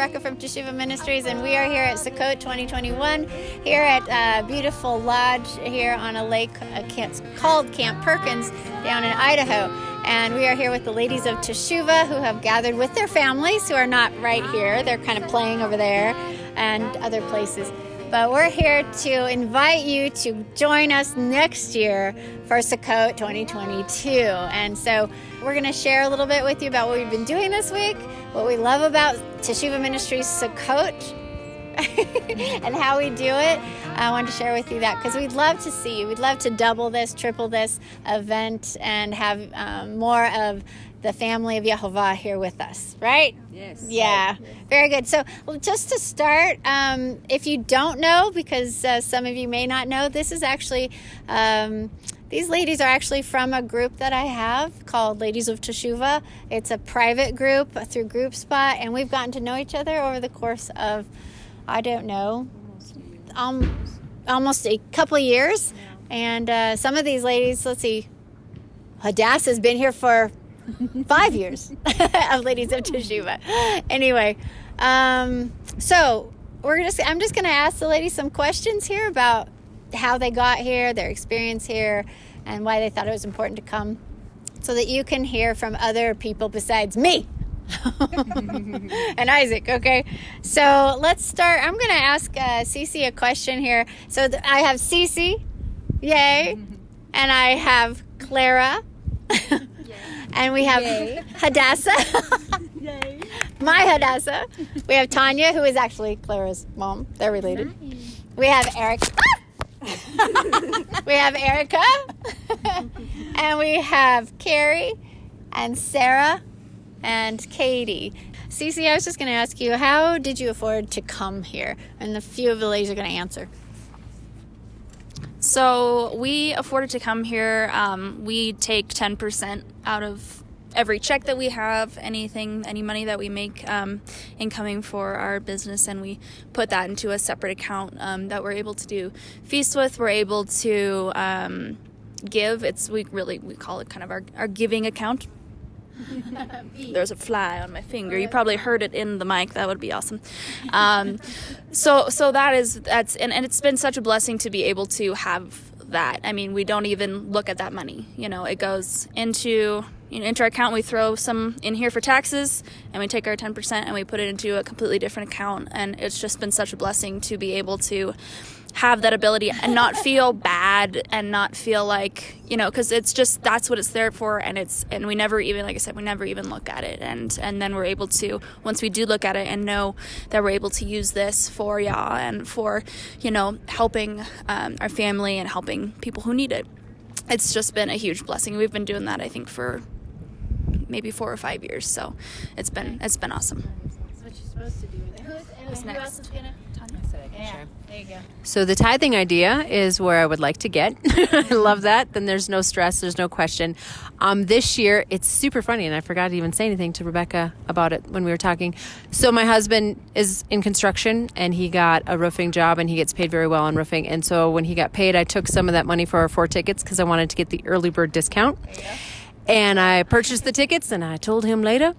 Rebekah from Teshuvah Ministries, and we are here at Sukkot 2021, here at beautiful lodge here on a lake called Camp Perkins down in Idaho. And we are here with the Ladies of Teshuvah, who have gathered with their families, who are not right here. They're kind of playing over there and other places. But we're here to invite you to join us next year for Sukkot 2022. And so we're going to share a little bit with you about what we've been doing this week, what we love about Teshuvah Ministries Sukkot, and how we do it. I wanted to share with you that because we'd love to see you. We'd love to double this, triple this event and have more of the family of Yehovah here with us, right? Yes. Yeah, very good. So just to start, if you don't know, because some of you may not know, this is actually, these ladies are actually from a group that I have called Ladies of Teshuvah. It's a private group through GroupSpot, and we've gotten to know each other over the course of, I don't know, almost a couple of years. And some of these ladies, let's see, Hadassah's been here for 5 years of Ladies of Teshuvah. Anyway, so I'm just going to ask the ladies some questions here about how they got here, their experience here, and why they thought it was important to come, so that you can hear from other people besides me and Isaac. Okay, so let's start. I'm going to ask Cece a question here. So I have Cece, yay, and I have Clara. And we have Hadassah. Yay. My Hadassah. We have Tanya, who is actually Clara's mom. They're related. Nice. We have Erica. We have Erica. And we have Carrie and Sarah and Katie. Cece, I was just going to ask you, how did you afford to come here? And the few of the ladies are going to answer. So we afforded to come here. We take 10% out of every check that we have, any money that we make incoming for our business, and we put that into a separate account that we're able to do feasts with. We're able to give. We call it kind of our giving account. There's a fly on my finger. You probably heard it in the mic. That would be awesome. So that's it's been such a blessing to be able to have that. I mean, we don't even look at that money. It goes into our account. We throw some in here for taxes, and we take our 10% and we put it into a completely different account. And it's just been such a blessing to be able to have that ability and not feel bad and not feel like, because it's just, that's what it's there for. And we never even, like I said, we never even look at it. And then we're able to, once we do look at it and know that we're able to use this for Yah and for, helping our family and helping people who need it. It's just been a huge blessing. We've been doing that, I think, for maybe 4 or 5 years. So it's been awesome. That's what you're supposed to do. Who's next? Who else is gonna? Yeah, there you go. So the tithing idea is where I would like to get. I love that. Then there's no stress. There's no question. This year, it's super funny, and I forgot to even say anything to Rebekah about it when we were talking. So my husband is in construction, and he got a roofing job, and he gets paid very well on roofing. And so when he got paid, I took some of that money for our 4 tickets because I wanted to get the early bird discount. There you go. And I purchased the tickets, and I told him later.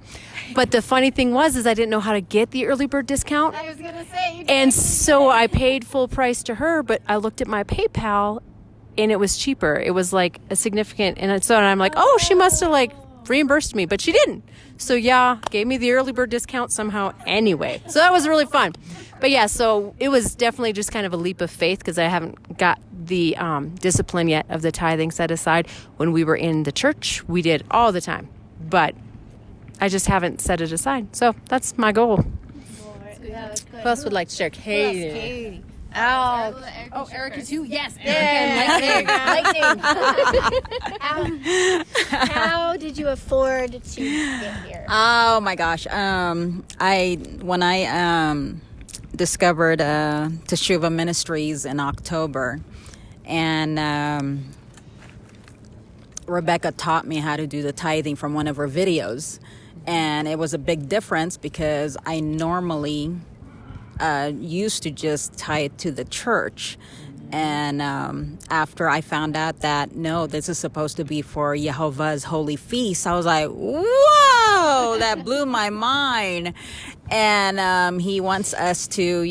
But the funny thing is I didn't know how to get the early bird discount. I was going to say. And so I paid full price to her, but I looked at my PayPal, and it was cheaper. It was like a significant, and so I'm like, oh, she must have like reimbursed me, but she didn't. So yeah, gave me the early bird discount somehow anyway. So that was really fun. But yeah, so it was definitely just kind of a leap of faith because I haven't got the discipline yet of the tithing set aside. When we were in the church, we did all the time, but I just haven't set it aside. So that's my goal. Who else would like to share? Katie. Oh, Erica too? Yes. Lightning. How did you afford to get here? Oh my gosh. When I discovered Teshuvah Ministries in October, and Rebekah taught me how to do the tithing from one of her videos, and it was a big difference because I normally used to just tie it to the church. And after I found out that, no, this is supposed to be for Yehovah's holy feast, I was like, whoa, that blew my mind. And he wants us to,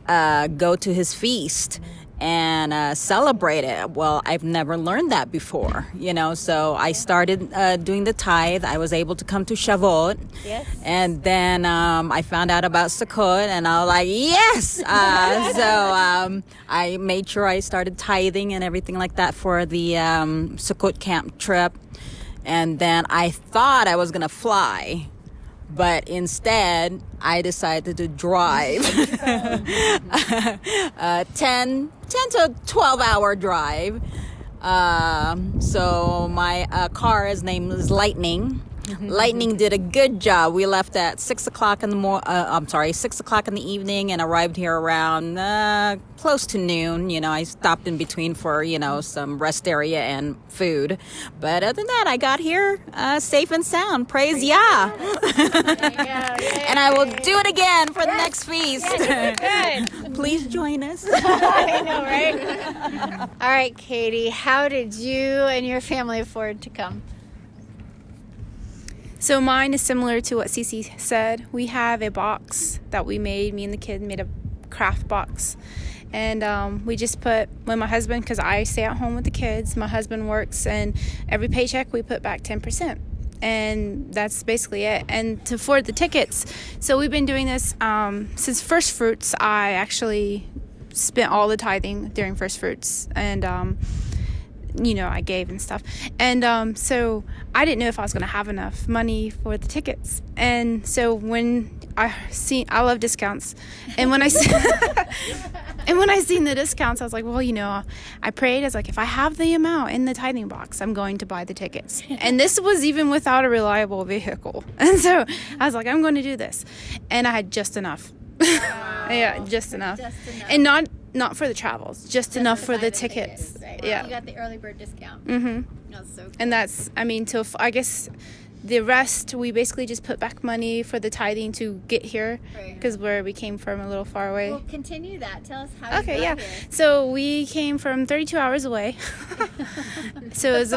go to his feast and celebrate it. Well, I've never learned that before, so I started doing the tithe. I was able to come to Shavuot. Yes. And then I found out about Sukkot, and I was like, yes! So I made sure I started tithing and everything like that for the Sukkot camp trip. And then I thought I was going to fly. But instead, I decided to drive 10 to 12-hour drive. So my car's name is Lightning. Lightning did a good job. We left at 6 o'clock in the 6 o'clock in the evening and arrived here around close to noon. I stopped in between for, some rest area and food. But other than that, I got here safe and sound. Praise Yah. And I will do it again for the next feast. Please join us. I know, right? All right, Katie, how did you and your family afford to come? So mine is similar to what Cece said. We have a box that we made. Me and the kid made a craft box. And we just put, when my husband, because I stay at home with the kids, my husband works, and every paycheck we put back 10%. And that's basically it. And to afford the tickets, so we've been doing this since First Fruits. I actually spent all the tithing during First Fruits. And I gave and stuff. And so I didn't know if I was going to have enough money for the tickets. And so when I love discounts. And when I seen the discounts, I was like, well, I prayed. I was like, if I have the amount in the tithing box, I'm going to buy the tickets. And this was even without a reliable vehicle. And so I was like, I'm going to do this. And I had just enough. Wow. Yeah, just enough. Just enough. And not for the travels, just enough for the tickets. Right. Yeah. You got the early bird discount. Mm-hmm. That's so cool. And that's, I guess the rest, we basically just put back money for the tithing to get here, because where we came from a little far away. Well, continue that. Tell us how you got yeah. here. So we came from 32 hours away. So it was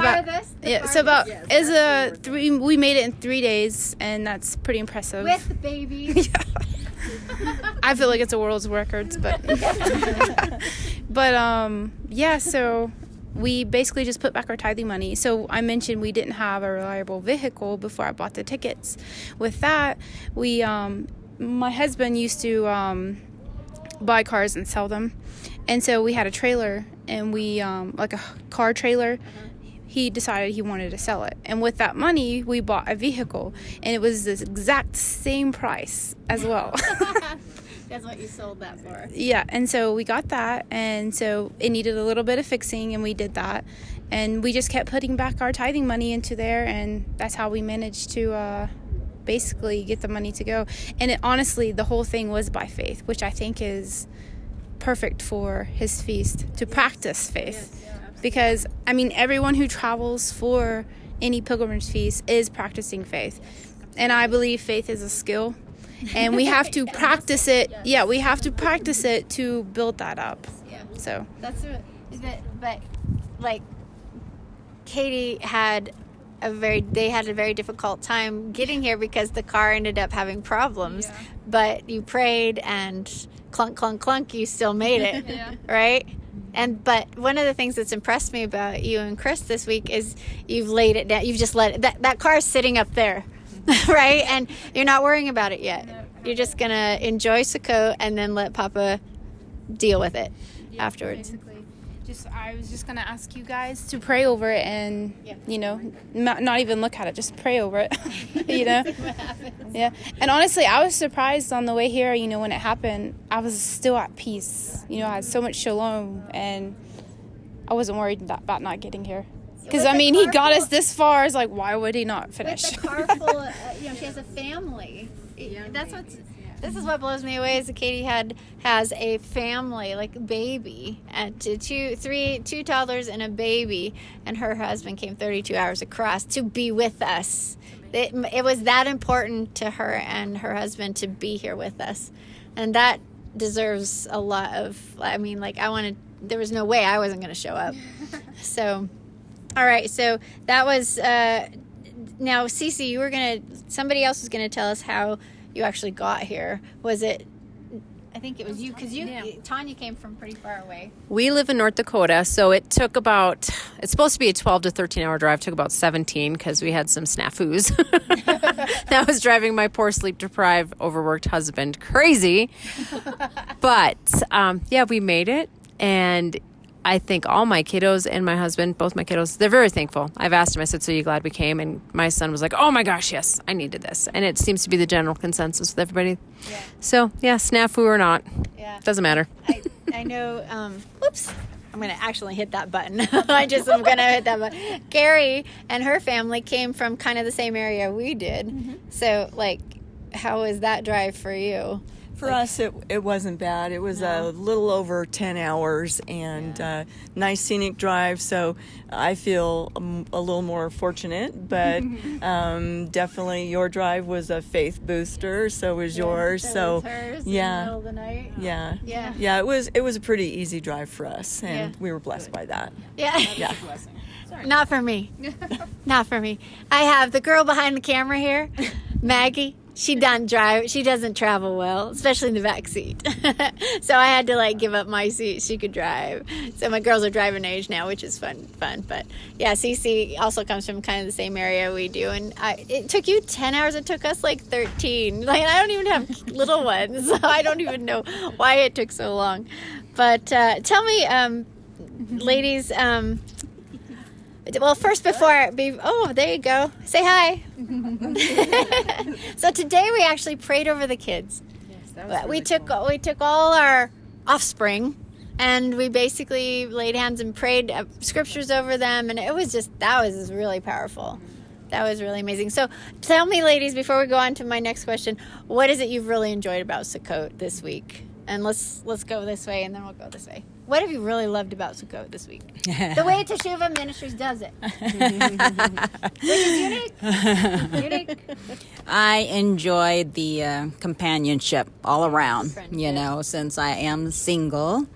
we made it in 3 days, and that's pretty impressive. With the baby. I feel like it's a world's records, but so we basically just put back our tithing money. So I mentioned we didn't have a reliable vehicle before I bought the tickets. With that, we my husband used to buy cars and sell them, and so we had a trailer, and we like a car trailer. He decided he wanted to sell it, and with that money we bought a vehicle, and it was the exact same price as well. That's what you sold that for. Yeah, and so we got that, and so it needed a little bit of fixing, and we did that, and we just kept putting back our tithing money into there, and that's how we managed to basically get the money to go. And honestly, the whole thing was by faith, which I think is perfect for his feast, to practice faith. Because, everyone who travels for any pilgrimage feast is practicing faith. And I believe faith is a skill. And we have to practice it. Yeah, we have to practice it to build that up. Yeah. So. But Katie had a very difficult time getting here because the car ended up having problems. Yeah. But you prayed, and clunk, clunk, clunk, you still made it. Yeah. Right? But one of the things that's impressed me about you and Chris this week is you've laid it down. You've just let it, that car's sitting up there, right? And you're not worrying about it yet. You're just going to enjoy Sukkot and then let Papa deal with it afterwards. Basically. I was just going to ask you guys to pray over it and, not even look at it, just pray over it, See what happens. Yeah. And honestly, I was surprised on the way here, when it happened, I was still at peace. I had so much shalom, and I wasn't worried about not getting here. Because, he got us this far. It's like, why would he not finish? With the car full of, she has a family. This is what blows me away is that Katie has a family, like baby, and two toddlers and a baby, and her husband came 32 hours across to be with us. It was that important to her and her husband to be here with us, and that deserves a lot of. There was no way I wasn't going to show up. So, all right. So that was now, Cece, somebody else was gonna tell us how you actually got here. Was it? I think it was you, because Tanya came from pretty far away. We live in North Dakota, so it took about, it's supposed to be a 12 to 13 hour drive, took about 17 because we had some snafus. That was driving my poor sleep-deprived, overworked husband crazy. But, we made it, and I think all my kiddos and my husband, both my kiddos, they're very thankful. I've asked them, I said, so you glad we came? And my son was like, oh my gosh, yes, I needed this. And it seems to be the general consensus with everybody. Yeah. So, snafu or not, doesn't matter. I know, whoops, I'm going to actually hit that button. I'm going to hit that button. Carrie and her family came from kind of the same area we did. Mm-hmm. So, how was that drive for you? For us, it wasn't bad. It was a little over 10 hours and nice scenic drive. So I feel a little more fortunate, but definitely your drive was a faith booster. So was yours. So was hers in the middle of the night. Yeah. It was a pretty easy drive for us, and we were blessed by that. Yeah. Not for me. Not for me. I have the girl behind the camera here, Maggie. She doesn't travel well, especially in the back seat. So I had to give up my seat. She could drive. So my girls are driving age now, which is fun. But Cece also comes from kind of the same area we do. And it took you 10 hours. It took us 13. I don't even have little ones. So I don't even know why it took so long. But tell me, ladies, well, first there you go. Say hi. So today we actually prayed over the kids. Yes, that was we took all our offspring, and we basically laid hands and prayed scriptures over them, and that was really powerful. That was really amazing. So tell me, ladies, before we go on to my next question, what is it you've really enjoyed about Sukkot this week? And let's go this way, and then we'll go this way. What have you really loved about Sukkot this week? The way Teshuvah Ministries does it. Which is unique. I enjoyed the companionship all around, since I am single.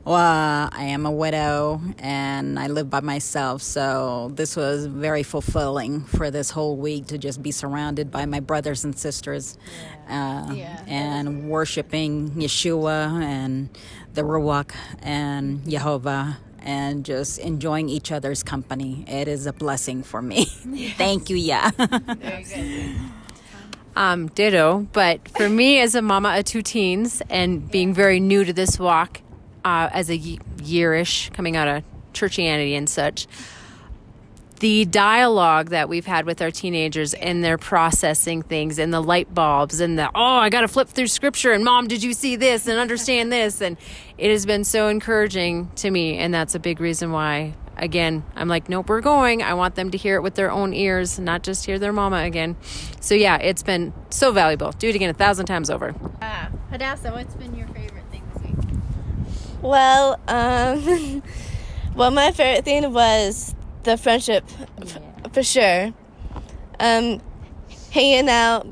Well, I am a widow and I live by myself, so this was very fulfilling for this whole week to just be surrounded by my brothers and sisters and worshiping Yeshua and the Ruach and Jehovah and just enjoying each other's company. It is a blessing for me. Thank you, Very good. Ditto, but for me as a mama of two teens and being very new to this walk, as a yearish coming out of churchianity and such, the dialogue that we've had with our teenagers and their processing things and the light bulbs and I got to flip through scripture and Mom, did you see this and understand this? And it has been so encouraging to me. And that's a big reason why, again, I'm like, nope, we're going. I want them to hear it with their own ears, not just hear their mama again. So it's been so valuable. Do it again 1,000 times over. Hadassah, what's been your favorite thing this week? Well, my favorite thing was the friendship, for sure. Hanging out,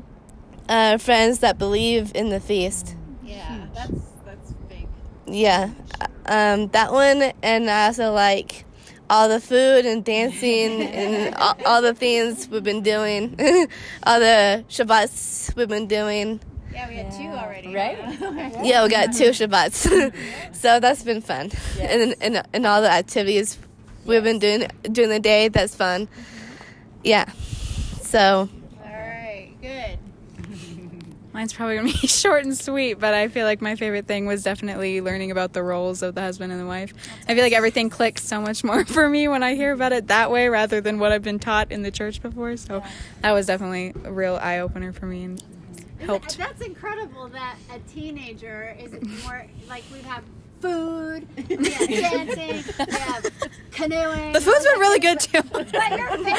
friends that believe in the feast. Yeah, that's big. Yeah, that one, and I also like all the food and dancing and all the things we've been doing, all the Shabbats we've been doing. Yeah, we had 2 already. Right? Yeah, we got 2 Shabbats. So that's been fun. Yes. And all the activities we've been doing during the day, that's fun. Yeah. So. All right, good. Mine's probably going to be short and sweet, but I feel like my favorite thing was definitely learning about the roles of the husband and the wife. I feel like everything clicks so much more for me when I hear about it that way rather than what I've been taught in the church before. So that was definitely a real eye-opener for me and helped. That's incredible that a teenager is more we have food, we have dancing, we have canoeing. The food's been really good too. But your favorite thing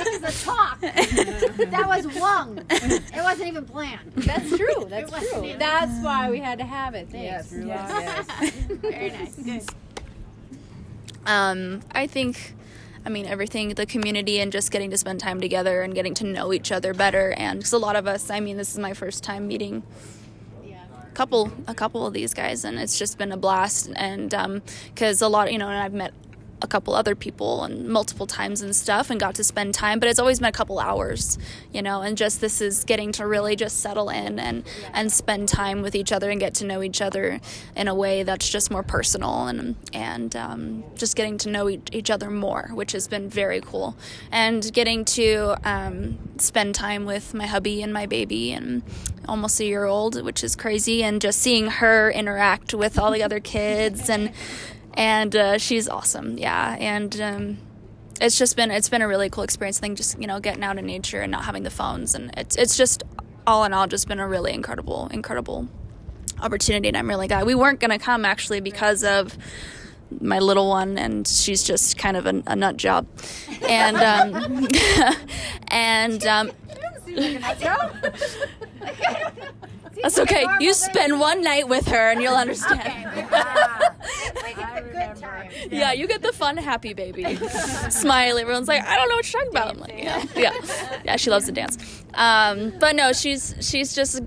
is the talk. That was wrong. It wasn't even planned. That's true. That's true. That's why we had to have it. Thanks. Yes. Very nice. Good. I think, everything, the community and just getting to spend time together and getting to know each other better. And because a lot of us, this is my first time meeting a couple of these guys, and it's just been a blast. And because a lot, and I've met a couple other people and multiple times and stuff and got to spend time, but it's always been a couple hours, and just this is getting to really just settle in and spend time with each other and get to know each other in a way that's just more personal and just getting to know each other more, which has been very cool. And getting to spend time with my hubby and my baby and almost a year old, which is crazy, and just seeing her interact with all the other kids and she's awesome. Yeah. And it's been a really cool experience. I think just, getting out in nature and not having the phones, and it's just all in all just been a really incredible opportunity. And I'm really glad. We weren't going to come actually because of my little one, and she's just kind of a nut job. And that's okay. You spend one night with her and you'll understand. Yeah, you get the fun, happy baby. Smile. Everyone's like, I don't know what you're talking about. I'm like, yeah, she loves to dance. But no, she's just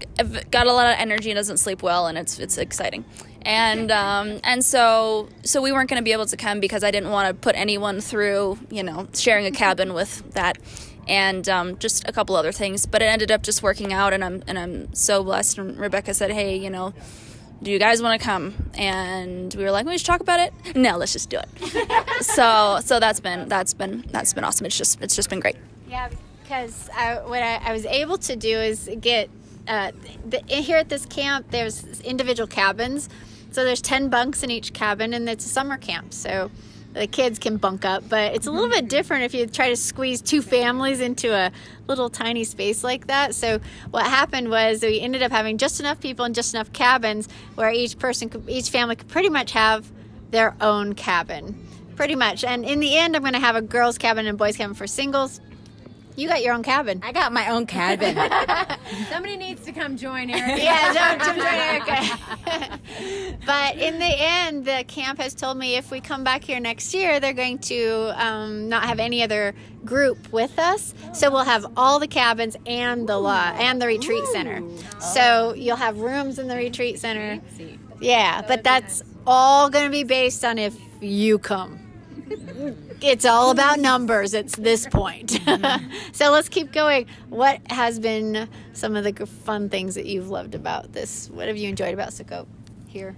got a lot of energy and doesn't sleep well, and it's exciting. And so we weren't going to be able to come because I didn't want to put anyone through, sharing a cabin with that. And just a couple other things, but it ended up just working out, and I'm so blessed. And Rebekah said, "Hey, do you guys want to come?" And we were like, "We should talk about it." No, let's just do it. so that's been awesome. It's just been great. Yeah, because what I was able to do is get here at this camp. There's individual cabins, so there's 10 bunks in each cabin, and it's a summer camp. So the kids can bunk up, but it's a little bit different if you try to squeeze 2 families into a little tiny space like that. So what happened was we ended up having just enough people and just enough cabins where each family could pretty much have their own cabin, pretty much. And in the end, I'm going to have a girls' cabin and boys' cabin for singles. You got your own cabin. I got my own cabin. Somebody needs to come join Erica. Yeah, don't join Erica. But in the end, the camp has told me if we come back here next year, they're going to not have any other group with us. So we'll have all the cabins and the retreat center. So you'll have rooms in the retreat center. Yeah, but that's all going to be based on if you come. It's all about numbers at this point. So let's keep going. What has been some of the fun things that you've loved about this? What have you enjoyed about Sukkot here?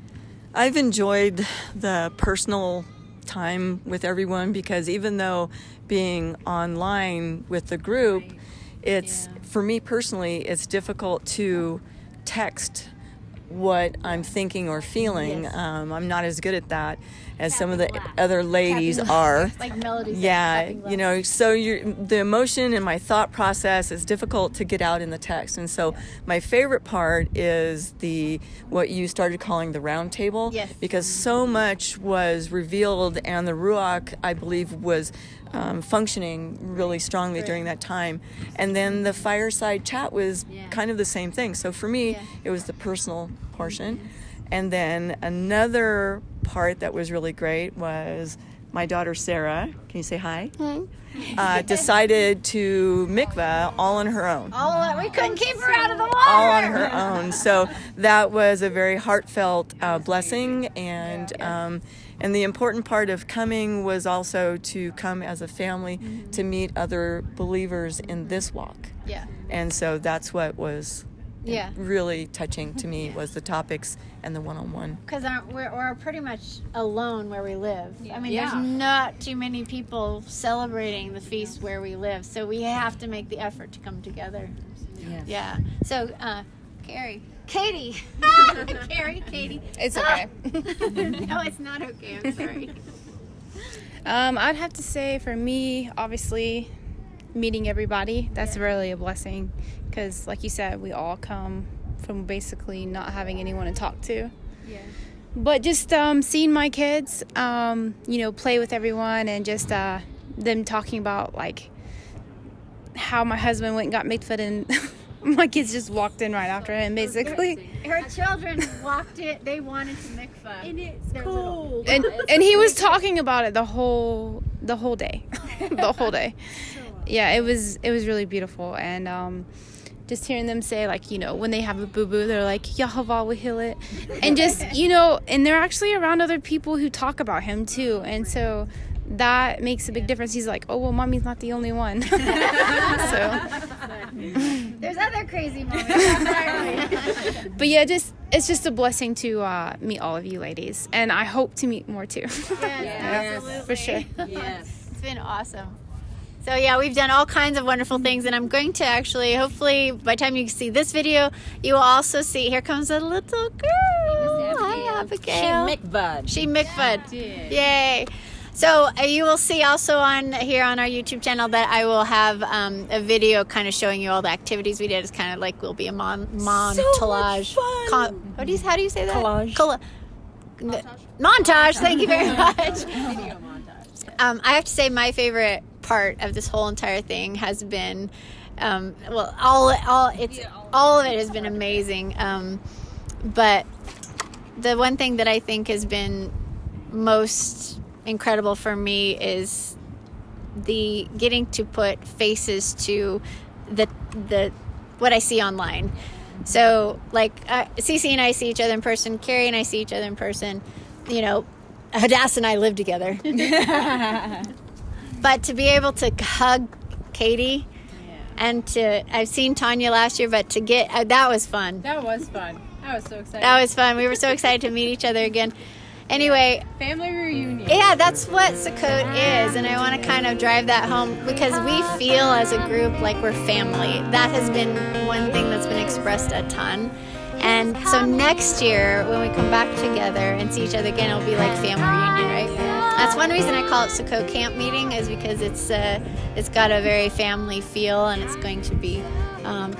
I've enjoyed the personal time with everyone, because even though being online with the group, for me personally, it's difficult to text what I'm thinking or feeling. Yes. I'm not as good at that as some of the other ladies are. Like melodies. Yeah, so the emotion and my thought process is difficult to get out in the text. And so my favorite part is what you started calling the round table. Yes. Because so much was revealed, and the Ruach, I believe, was functioning really strongly during that time. And then the fireside chat was kind of the same thing. So for me, it was the personal portion. And then another part that was really great was my daughter Sarah, can you say hi? Decided to mikvah all on her own. We couldn't keep her out of the water. All on her own. So that was a very heartfelt blessing. And the important part of coming was also to come as a family to meet other believers in this walk. Yeah. And so that's what was really touching to me, was the topics and the one-on-one. Because we're pretty much alone where we live. I mean, there's not too many people celebrating the feast where we live, so we have to make the effort to come together. Yes. Yeah. So, Katie. Katie. It's okay. No, it's not okay. I'm sorry. I'd have to say for me, obviously, meeting everybody, that's really a blessing, because like you said, we all come from basically not having anyone to talk to. Yeah. But just seeing my kids, play with everyone, and just them talking about like how my husband went and got mikvahed, and my kids just walked in right after him, basically. Her children walked it. They wanted to mikvah. And it's cool. And he was talking about it the whole day. The whole day. Yeah, it was really beautiful. And just hearing them say, like, when they have a boo-boo, they're like, Yahavah will heal it. And just, and they're actually around other people who talk about him too. And so that makes a big difference. He's like, oh, well, mommy's not the only one. So There's other crazy moments. but yeah, it's just a blessing to meet all of you ladies, and I hope to meet more too. Yes, for sure. Yes. It's been awesome. So yeah, we've done all kinds of wonderful things, and I'm going to actually, hopefully, by the time you see this video, you will also see, here comes a little girl. Hi, Abigail. She Mikvud. Yay. So you will see also on here on our YouTube channel that I will have a video kind of showing you all the activities we did. It's kind of like will be a montage. How do you say that? Collage. Montage. Thank you very much. I have to say my favorite part of this whole entire thing has been, all of it has been amazing. But the one thing that I think has been most incredible for me is the getting to put faces to the what I see online. So like Cece and I see each other in person, Carrie and I see each other in person, you know, Hadass and I live together. But to be able to hug Katie and I've seen Tanya last year, but to get that was fun. That was fun. I was so excited. That was fun. We were so excited to meet each other again. Anyway, Family reunion. yeah, that's what Sukkot is, and I want to kind of drive that home because we feel as a group like we're family. That has been one thing that's been expressed a ton. And so next year, when we come back together and see each other again, it'll be like family reunion, right? That's one reason I call it Sukkot Campmeeting, is because it's got a very family feel, and it's going to be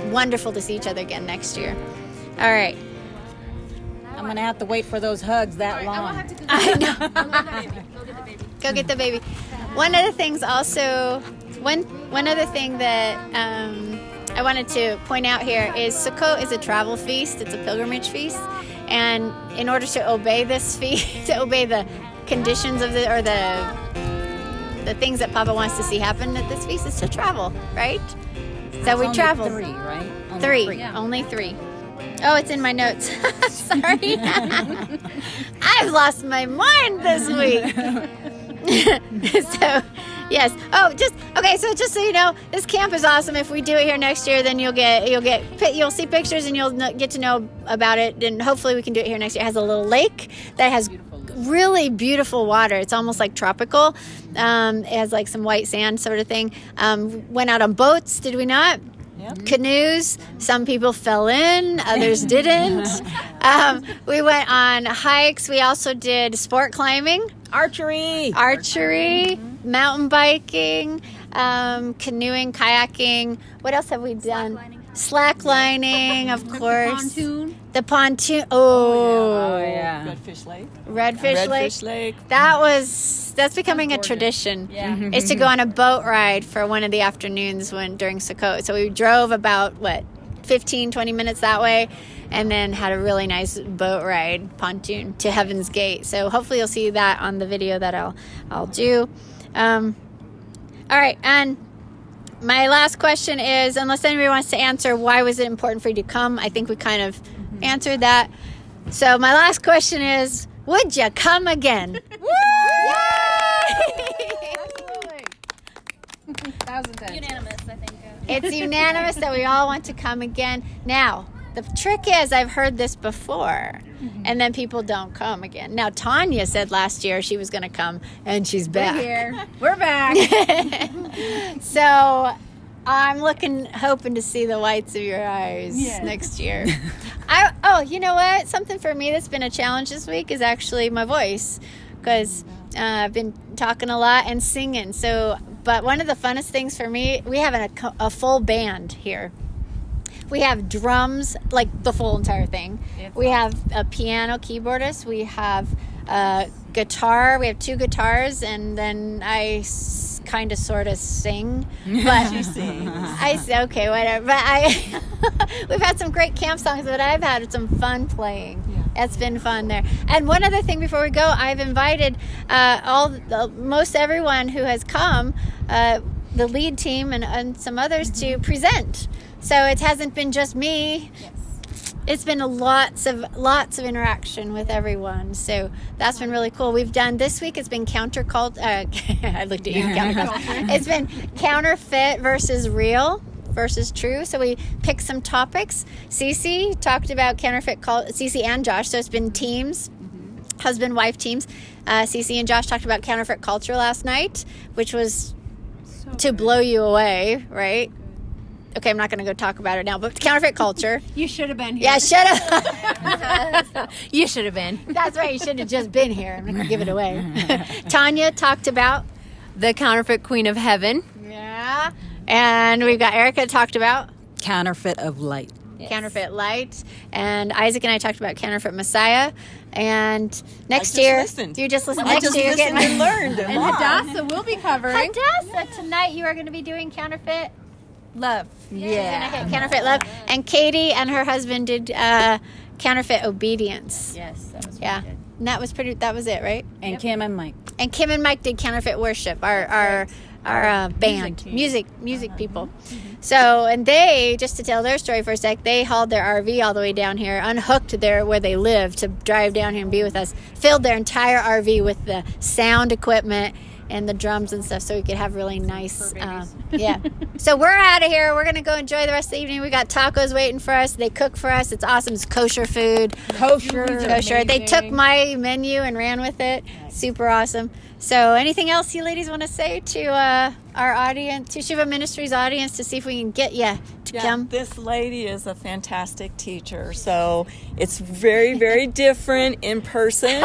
wonderful to see each other again next year. All right. I'm going to have to wait for those hugs that long. I know. Go get the baby. One of the things also, one other thing that I wanted to point out here is Sukkot is a travel feast. It's a pilgrimage feast. And in order to obey this feast, to obey the conditions of the things that Papa wants to see happen at this feast is to travel, right? So we travel. Only 3, right? Only Three. Only 3. Oh, it's in my notes. Sorry. I've lost my mind this week. So, yes. Oh, just so you know, this camp is awesome. If we do it here next year, then you'll see pictures and you'll get to know about it. And hopefully we can do it here next year. It has a little lake that has really beautiful water. It's almost like tropical. It has like some white sand sort of thing. Went out on boats, did we not? Yep. Canoes. Some people fell in, others didn't. We went on hikes. We also did sport climbing, archery, mountain biking, canoeing, kayaking. What else have we done? Slacklining, of course. The pontoon. Oh yeah. Redfish Lake. Redfish Lake. That's becoming a tradition. Yeah. Is to go on a boat ride for one of the afternoons during Sukkot. So we drove about 15, 20 minutes that way, and then had a really nice boat ride, pontoon, to Heaven's Gate. So hopefully you'll see that on the video that I'll do. All right, and my last question is, unless anybody wants to answer, why was it important for you to come? I think we kind of answered that. So my last question is, would you come again? Woo! Absolutely. 1,000%. Unanimous, I think. It's unanimous that we all want to come again. Now, the trick is, I've heard this before, and then people don't come again. Now, Tanya said last year she was going to come, and she's back. We're here. We're back. So I'm hoping to see the whites of your eyes next year. You know what? Something for me that's been a challenge this week is actually my voice, because I've been talking a lot and singing. But one of the funnest things for me, we have a full band here. We have drums, like the full entire thing. We have a piano keyboardist. We have a guitar. We have 2 guitars, and then I kind of sort of sing. But She sings. Okay, whatever. But we've had some great camp songs, but I've had some fun playing. Yeah. It's been fun there. And one other thing before we go, I've invited most everyone who has come, the lead team and some others, to present. So it hasn't been just me. it's been lots of interaction with everyone. So that's been really cool. We've done this week. It's been counterculture. I looked at you. Counterculture. It's been counterfeit versus real versus true. So we picked some topics. Cece talked about counterfeit. Cece and Josh. So it's been teams, husband-wife teams. Cece and Josh talked about counterfeit culture last night, which was to blow you away, right? Okay, I'm not going to go talk about it now, but counterfeit culture. You should have been here. Yeah, should have. You should have been. That's right. You should have just been here. I'm not going to give it away. Tanya talked about The counterfeit queen of heaven. yeah, and we've got Erica talked about Counterfeit of light. counterfeit light, and Isaac and I talked about counterfeit Messiah. And next just year, listened. you just listened. I Next just year, you're listened getting and learned a And lot. Hadassah will be covering Hadassah, tonight you are going to be doing counterfeit. love. Yeah, counterfeit love. And Katie and her husband did counterfeit obedience. Yes, that was Yeah, and that was it, right? And Kim and Mike. And Kim and Mike did counterfeit worship. Our band, music people. So, and they, just to tell their story for a sec, they hauled their RV all the way down here, unhooked where they live to drive down here and be with us, filled their entire RV with the sound equipment and the drums and stuff, so we could have really nice, yeah. So we're out of here. We're going to go enjoy the rest of the evening. We got tacos waiting for us. They cook for us. It's awesome. It's kosher food. Kosher. They took my menu and ran with it. Super awesome. So anything else you ladies want to say to our audience, Teshuvah Ministries audience, to see if we can get you to come? This lady is a fantastic teacher. So it's very, very different in person.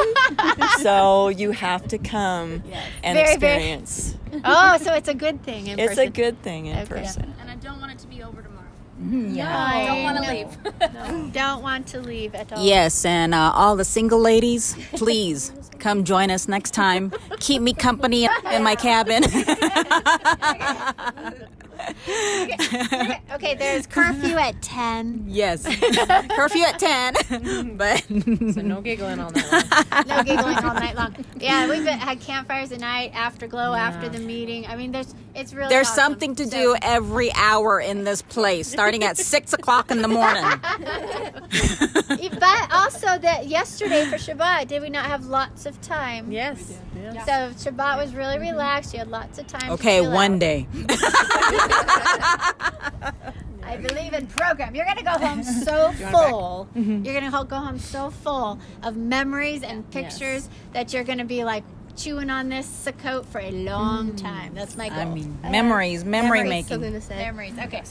So you have to come and Very, experience. Oh, so it's a good thing in It's person. a good thing in Okay. person. And I don't want it to be over tomorrow. I don't want to leave. Don't want to leave at all. Yes, and all the single ladies, please come join us next time. Keep me company in my cabin. Okay, there's curfew at 10. Yes. Curfew at 10. But So no giggling all night long. No giggling all night long. Yeah, we've had campfires at night, afterglow, after the meeting. I mean, it's really there's awesome. something to do every hour in this place, starting at 6 o'clock in the morning. But also that yesterday for Shabbat, did we not have lots of time? Yes. So Shabbat was really relaxed. You had lots of time. Okay, to chill one out. day. I believe in program. You're gonna go home so full. You're gonna go home so full of memories and pictures that you're gonna be like chewing on this Sukkot for a long time. That's my goal. I mean, memory making. Something to say. Memories. Okay.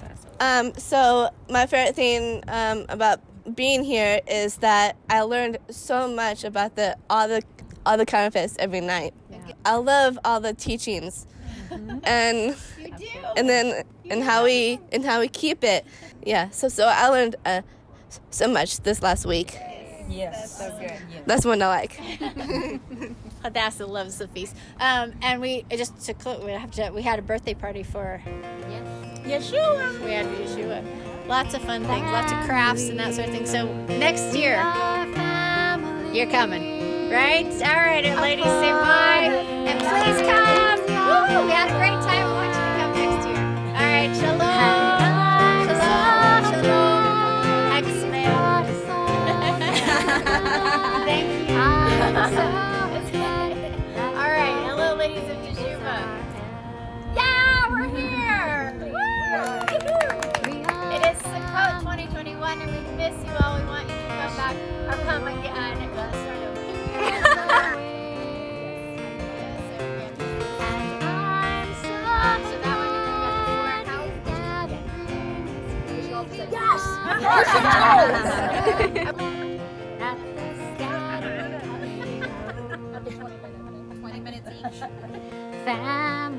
So my favorite thing about being here is that I learned so much about all the counterfeits every night. I love all the teachings, and how we keep it. Yeah. So I learned so much this last week. Yes. So good. That's one I like. Hadassah loves the feast. And we had a birthday party for Yeshua. We had Yeshua. Lots of fun things, lots of crafts and that sort of thing. So next year, you're coming, right? All right, ladies, say bye. And please come. Woo, we had a great time. We want you to come next year. All right, shalom. Shalom. Shalom. X-Men. Thank you. All right, hello, ladies of Teshuvah. Yeah, we're here. Woo! It is Sukkot 2021, and we miss you all. We want you to come back or come again. Start over. So that one you can go before. Yes. 20 minutes each. Family.